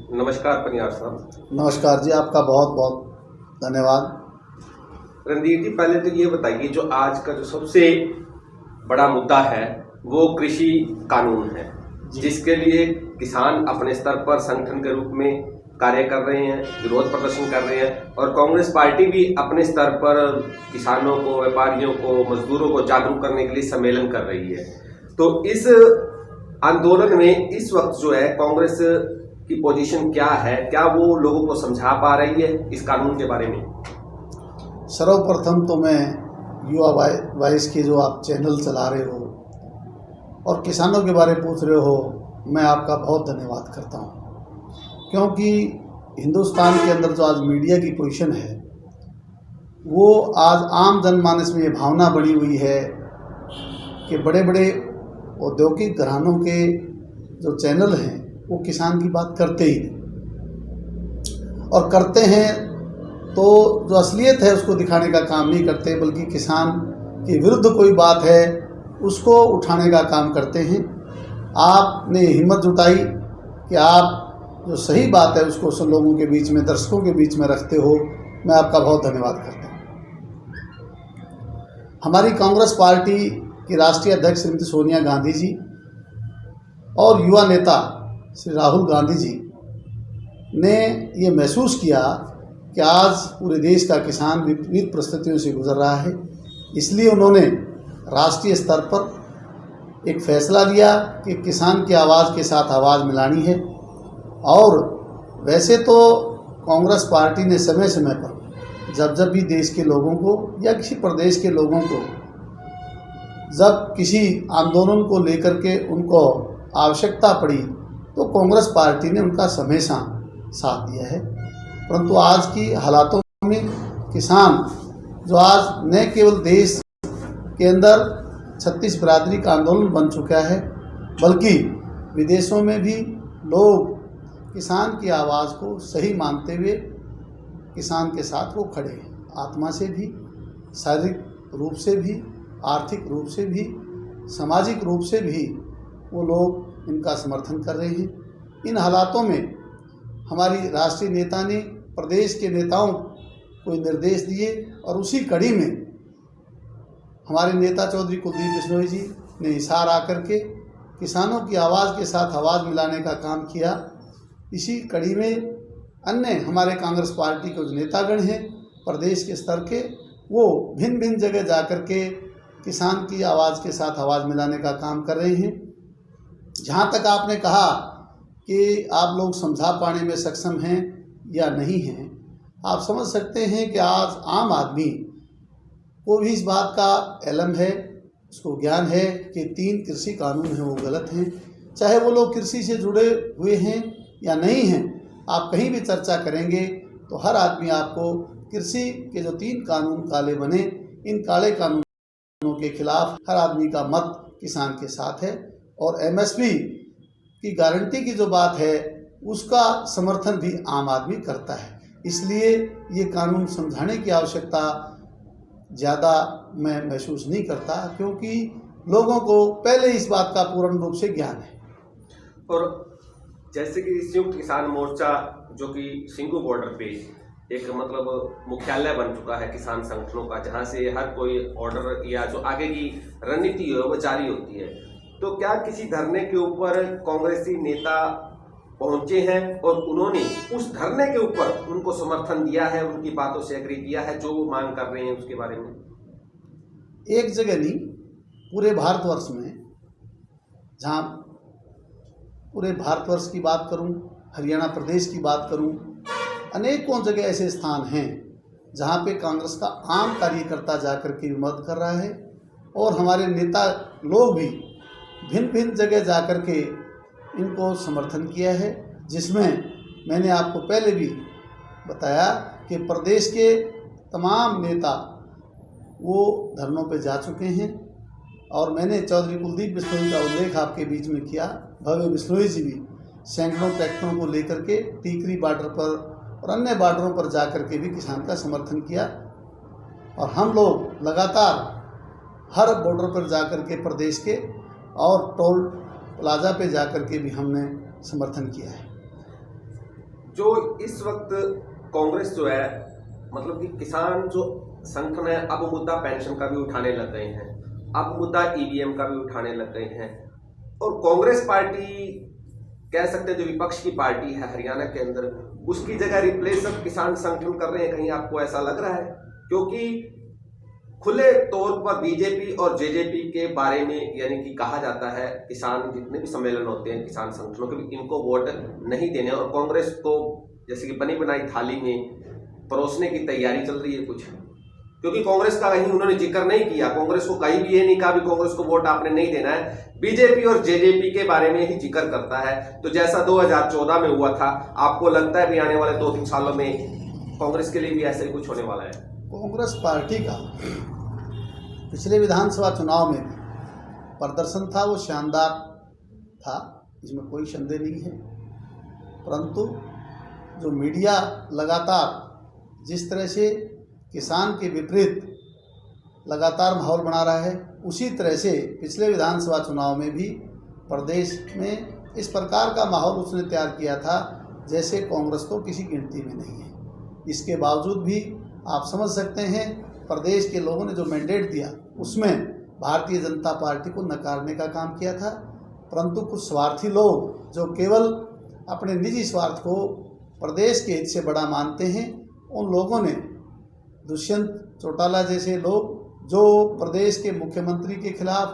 नमस्कार पनियार साहब। नमस्कार जी, आपका बहुत बहुत धन्यवाद। रणधीर जी, पहले तो ये बताइए, जो आज का जो सबसे बड़ा मुद्दा है वो कृषि कानून है, जिसके लिए किसान अपने स्तर पर संगठन के रूप में कार्य कर रहे हैं, विरोध प्रदर्शन कर रहे हैं, और कांग्रेस पार्टी भी अपने स्तर पर किसानों को, व्यापारियों को, मजदूरों को जागरूक करने के लिए सम्मेलन कर रही है। तो इस आंदोलन में इस वक्त जो है कांग्रेस की पोजीशन क्या है? क्या वो लोगों को समझा पा रही है इस कानून के बारे में? सर्वप्रथम तो मैं युवा वॉइस के जो आप चैनल चला रहे हो और किसानों के बारे में पूछ रहे हो, मैं आपका बहुत धन्यवाद करता हूं, क्योंकि हिंदुस्तान के अंदर जो आज मीडिया की पोजीशन है वो आज आम जनमानस में ये भावना बनी हुई है कि बड़े बड़े औद्योगिक घरानों के जो चैनल हैं वो किसान की बात करते ही नहीं, और करते हैं तो जो असलियत है उसको दिखाने का काम नहीं करते, बल्कि किसान के विरुद्ध कोई बात है उसको उठाने का काम करते हैं। आपने हिम्मत जुटाई कि आप जो सही बात है उसको सब लोगों के बीच में, दर्शकों के बीच में रखते हो, मैं आपका बहुत धन्यवाद करता हूँ। हमारी कांग्रेस पार्टी की राष्ट्रीय अध्यक्ष श्रीमती सोनिया गांधी जी और युवा नेता श्री राहुल गांधी जी ने ये महसूस किया कि आज पूरे देश का किसान विपरीत परिस्थितियों से गुजर रहा है, इसलिए उन्होंने राष्ट्रीय स्तर पर एक फैसला लिया कि किसान की आवाज़ के साथ आवाज़ मिलानी है। और वैसे तो कांग्रेस पार्टी ने समय समय पर जब भी देश के लोगों को या किसी प्रदेश के लोगों को जब किसी आंदोलन को लेकर के उनको आवश्यकता पड़ी तो कांग्रेस पार्टी ने उनका हमेशा साथ दिया है। परंतु आज की हालातों में किसान जो आज न केवल देश के अंदर 36 बिरादरी का आंदोलन बन चुका है, बल्कि विदेशों में भी लोग किसान की आवाज़ को सही मानते हुए किसान के साथ वो खड़े हैं। आत्मा से भी, शारीरिक रूप से भी, आर्थिक रूप से भी, सामाजिक रूप से भी वो लोग इनका समर्थन कर रहे हैं। इन हालातों में हमारी राष्ट्रीय नेता ने प्रदेश के नेताओं को निर्देश दिए और उसी कड़ी में हमारे नेता चौधरी कुलदीप बिश्नोई जी ने हिसार आकर के किसानों की आवाज़ के साथ आवाज़ मिलाने का काम किया। इसी कड़ी में अन्य हमारे कांग्रेस पार्टी के जो नेतागण हैं प्रदेश के स्तर के, वो भिन्न भिन्न जगह जाकर के किसान की आवाज़ के साथ आवाज़ मिलाने का काम कर रहे हैं। जहाँ तक आपने कहा कि आप लोग समझा पाने में सक्षम हैं या नहीं हैं, आप समझ सकते हैं कि आज आम आदमी को भी इस बात का इल्म है, उसको ज्ञान है कि 3 कृषि कानून हैं वो गलत हैं। चाहे वो लोग कृषि से जुड़े हुए हैं या नहीं हैं, आप कहीं भी चर्चा करेंगे तो हर आदमी आपको कृषि के जो 3 कानून काले बने, इन काले कानूनों के खिलाफ हर आदमी का मत किसान के साथ है। और एमएसपी की गारंटी की जो बात है उसका समर्थन भी आम आदमी करता है। इसलिए ये कानून समझाने की आवश्यकता ज़्यादा मैं महसूस नहीं करता, क्योंकि लोगों को पहले इस बात का पूर्ण रूप से ज्ञान है। और जैसे कि संयुक्त किसान मोर्चा, जो कि सिंघू बॉर्डर पे एक मतलब मुख्यालय बन चुका है किसान संगठनों का, जहां से हर कोई ऑर्डर या जो आगे की रणनीति है वो जारी होती है, तो क्या किसी धरने के ऊपर कांग्रेसी नेता पहुंचे हैं और उन्होंने उस धरने के ऊपर उनको समर्थन दिया है, उनकी बातों से एग्री किया है जो वो मांग कर रहे हैं उसके बारे में? एक जगह नहीं, पूरे भारतवर्ष में, जहाँ पूरे भारतवर्ष की बात करूं, हरियाणा प्रदेश की बात करूं, अनेकों जगह ऐसे स्थान हैं जहाँ पे कांग्रेस का आम कार्यकर्ता जाकर के मदद कर रहा है, और हमारे नेता लोग भी भिन्न भिन्न जगह जाकर के इनको समर्थन किया है। जिसमें मैंने आपको पहले भी बताया कि प्रदेश के तमाम नेता वो धरनों पे जा चुके हैं, और मैंने चौधरी कुलदीप बिश्नोई का उल्लेख आपके बीच में किया। भव्य बिश्नोई जी भी सैकड़ों ट्रैक्टरों को लेकर के टीकरी बॉर्डर पर और अन्य बॉर्डरों पर जाकर के भी किसान का समर्थन किया, और हम लोग लगातार हर बॉर्डर पर जाकर के प्रदेश के और टोल प्लाजा पे जाकर के भी हमने समर्थन किया है। जो इस वक्त कांग्रेस जो है, मतलब कि किसान जो संगठन है, अब मुद्दा पेंशन का भी उठाने लग गए हैं, अब मुद्दा ईवीएम का भी उठाने लग गए हैं। और कांग्रेस पार्टी कह सकते हैं जो विपक्ष की पार्टी है हरियाणा के अंदर, उसकी जगह रिप्लेस अब किसान संगठन कर रहे हैं। कहीं आपको ऐसा लग रहा है? क्योंकि खुले तौर पर बीजेपी और जेजेपी के बारे में यानी कि कहा जाता है, किसान जितने भी सम्मेलन होते हैं किसान संगठनों के भी, इनको वोट नहीं देने, और कांग्रेस को जैसे कि बनी बनाई थाली में परोसने की तैयारी चल रही है कुछ। क्योंकि कांग्रेस का कहीं उन्होंने जिक्र नहीं किया, कांग्रेस को कहीं भी ये नहीं कहा भी कांग्रेस को वोट आपने नहीं देना है, बीजेपी और जेजेपी के बारे में ही जिक्र करता है। तो जैसा 2014 में हुआ था, आपको लगता है भी आने वाले 2-3 सालों में कांग्रेस के लिए भी ऐसा ही कुछ होने वाला है? कांग्रेस पार्टी का पिछले विधानसभा चुनाव में प्रदर्शन था, वो शानदार था, इसमें कोई संदेह नहीं है। परंतु जो मीडिया लगातार जिस तरह से किसान के विपरीत लगातार माहौल बना रहा है, उसी तरह से पिछले विधानसभा चुनाव में भी प्रदेश में इस प्रकार का माहौल उसने तैयार किया था जैसे कांग्रेस तो किसी गिनती में नहीं है। इसके बावजूद भी आप समझ सकते हैं, प्रदेश के लोगों ने जो मैंडेट दिया उसमें भारतीय जनता पार्टी को नकारने का काम किया था। परंतु कुछ स्वार्थी लोग जो केवल अपने निजी स्वार्थ को प्रदेश के हित से बड़ा मानते हैं, उन लोगों ने दुष्यंत चौटाला जैसे लोग जो प्रदेश के मुख्यमंत्री के खिलाफ,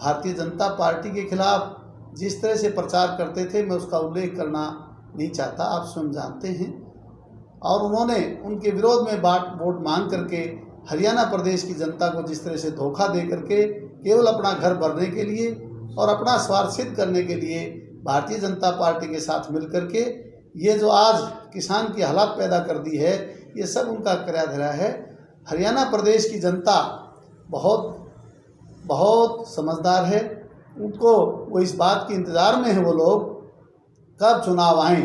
भारतीय जनता पार्टी के खिलाफ जिस तरह से प्रचार करते थे, मैं उसका उल्लेख करना नहीं चाहता, आप स्वयं जानते हैं। और उन्होंने उनके विरोध में वोट मांग करके हरियाणा प्रदेश की जनता को जिस तरह से धोखा दे करके केवल अपना घर भरने के लिए और अपना स्वार्थ सिद्ध करने के लिए भारतीय जनता पार्टी के साथ मिल करके ये जो आज किसान की हालत पैदा कर दी है, ये सब उनका किया धरा है। हरियाणा प्रदेश की जनता बहुत बहुत समझदार है, उनको वो इस बात के इंतज़ार में है वो लोग कब चुनाव आए,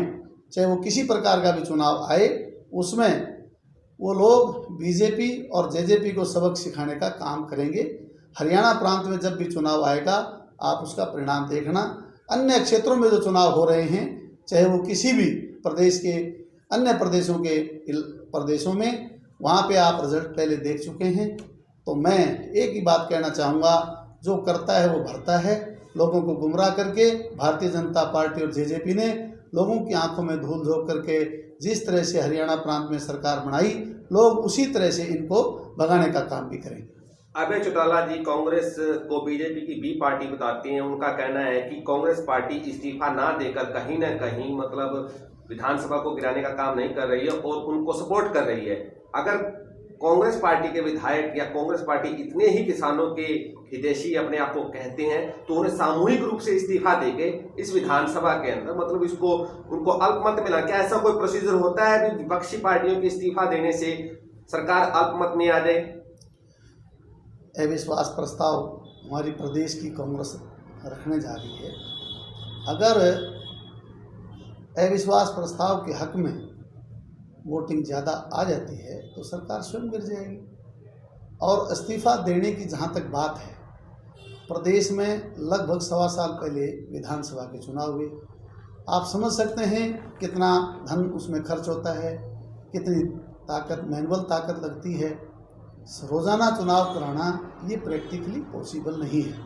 चाहे वो किसी प्रकार का भी चुनाव आए, उसमें वो लोग बीजेपी और जेजेपी को सबक सिखाने का काम करेंगे। हरियाणा प्रांत में जब भी चुनाव आएगा आप उसका परिणाम देखना। अन्य क्षेत्रों में जो चुनाव हो रहे हैं, चाहे वो किसी भी प्रदेश के अन्य प्रदेशों में, वहाँ पे आप रिजल्ट पहले देख चुके हैं। तो मैं एक ही बात कहना चाहूँगा, जो करता है वो भरता है। लोगों को गुमराह करके भारतीय जनता पार्टी और जेजेपी ने लोगों की आंखों में धूल झोंक करके जिस तरह से हरियाणा प्रांत में सरकार बनाई, लोग उसी तरह से इनको भगाने का काम भी करेंगे। अभय चौटाला जी कांग्रेस को बीजेपी की बी पार्टी बताती हैं। उनका कहना है कि कांग्रेस पार्टी इस्तीफा ना देकर कहीं ना कहीं मतलब विधानसभा को गिराने का काम नहीं कर रही है और उनको सपोर्ट कर रही है। अगर कांग्रेस पार्टी के विधायक या कांग्रेस पार्टी इतने ही किसानों के हितैषी अपने आप को कहते हैं, तो उन्हें सामूहिक रूप से इस्तीफा देके इस विधानसभा के अंदर मतलब इसको उनको अल्पमत मिला। क्या ऐसा कोई प्रोसीजर होता है कि विपक्षी पार्टियों के इस्तीफा देने से सरकार अल्पमत में आ जाए? अविश्वास प्रस्ताव हमारी प्रदेश की कांग्रेस रखने जा रही है। अगर अविश्वास प्रस्ताव के हक में वोटिंग ज़्यादा आ जाती है तो सरकार स्वयं गिर जाएगी। और इस्तीफा देने की जहाँ तक बात है, प्रदेश में लगभग 1.25 साल पहले विधानसभा के चुनाव हुए। आप समझ सकते हैं कितना धन उसमें खर्च होता है, कितनी ताकत, मैनुअल ताकत लगती है। रोज़ाना चुनाव कराना ये प्रैक्टिकली पॉसिबल नहीं है।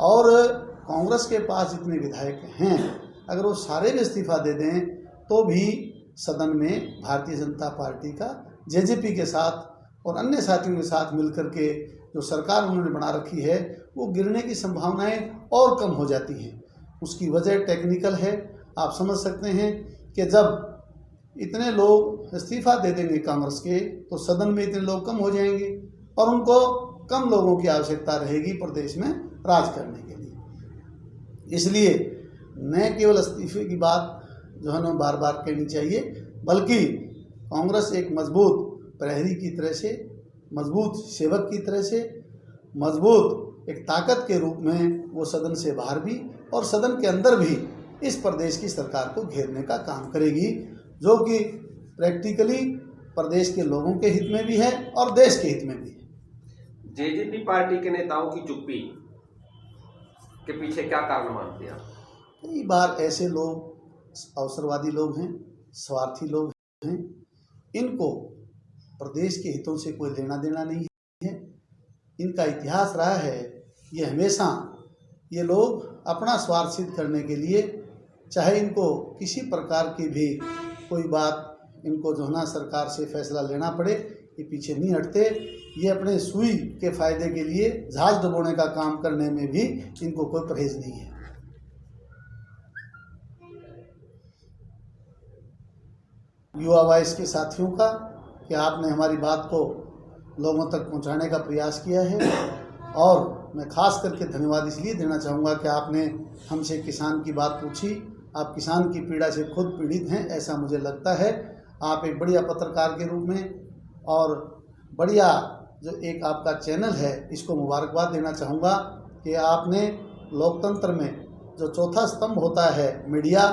और कांग्रेस के पास जितने विधायक हैं, अगर वो सारे भी इस्तीफा दे दें तो भी सदन में भारतीय जनता पार्टी का जेजेपी के साथ और अन्य साथियों के साथ मिलकर के जो सरकार उन्होंने बना रखी है, वो गिरने की संभावनाएं और कम हो जाती हैं। उसकी वजह टेक्निकल है। आप समझ सकते हैं कि जब इतने लोग इस्तीफा दे देंगे कांग्रेस के, तो सदन में इतने लोग कम हो जाएंगे और उनको कम लोगों की आवश्यकता रहेगी प्रदेश में राज करने के लिए। इसलिए न केवल इस्तीफे की बात जो है ना बार बार कहनी चाहिए, बल्कि कांग्रेस एक मजबूत प्रहरी की तरह से, मजबूत सेवक की तरह से, मजबूत एक ताकत के रूप में वो सदन से बाहर भी और सदन के अंदर भी इस प्रदेश की सरकार को घेरने का काम करेगी, जो कि प्रैक्टिकली प्रदेश के लोगों के हित में भी है और देश के हित में भी है। जेजेपी पार्टी के नेताओं की चुप्पी के पीछे क्या कारण मानते हैं आप? कई बार ऐसे लोग अवसरवादी लोग हैं स्वार्थी लोग हैं। इनको प्रदेश के हितों से कोई लेना देना नहीं है। इनका इतिहास रहा है, ये हमेशा ये लोग अपना स्वार्थ सिद्ध करने के लिए, चाहे इनको किसी प्रकार की भी कोई बात इनको जो है ना सरकार से फैसला लेना पड़े, ये पीछे नहीं हटते। ये अपने सुई के फायदे के लिए जहाज डुबोने का काम करने में भी इनको कोई परहेज नहीं है। युवा वॉइस के साथियों का कि आपने हमारी बात को लोगों तक पहुंचाने का प्रयास किया है, और मैं खास करके धन्यवाद इसलिए देना चाहूँगा कि आपने हमसे किसान की बात पूछी। आप किसान की पीड़ा से खुद पीड़ित हैं, ऐसा मुझे लगता है। आप एक बढ़िया पत्रकार के रूप में और बढ़िया जो एक आपका चैनल है, इसको मुबारकबाद देना चाहूँगा कि आपने लोकतंत्र में जो चौथा स्तंभ होता है मीडिया,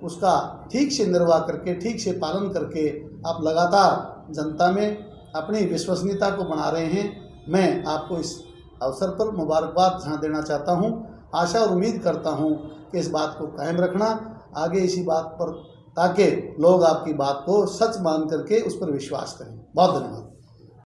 उसका ठीक से निर्वाह करके, ठीक से पालन करके आप लगातार जनता में अपनी विश्वसनीयता को बना रहे हैं। मैं आपको इस अवसर पर मुबारकबाद जहाँ देना चाहता हूँ। आशा और उम्मीद करता हूँ कि इस बात को कायम रखना आगे इसी बात पर, ताकि लोग आपकी बात को सच मान करके उस पर विश्वास करें। बहुत धन्यवाद।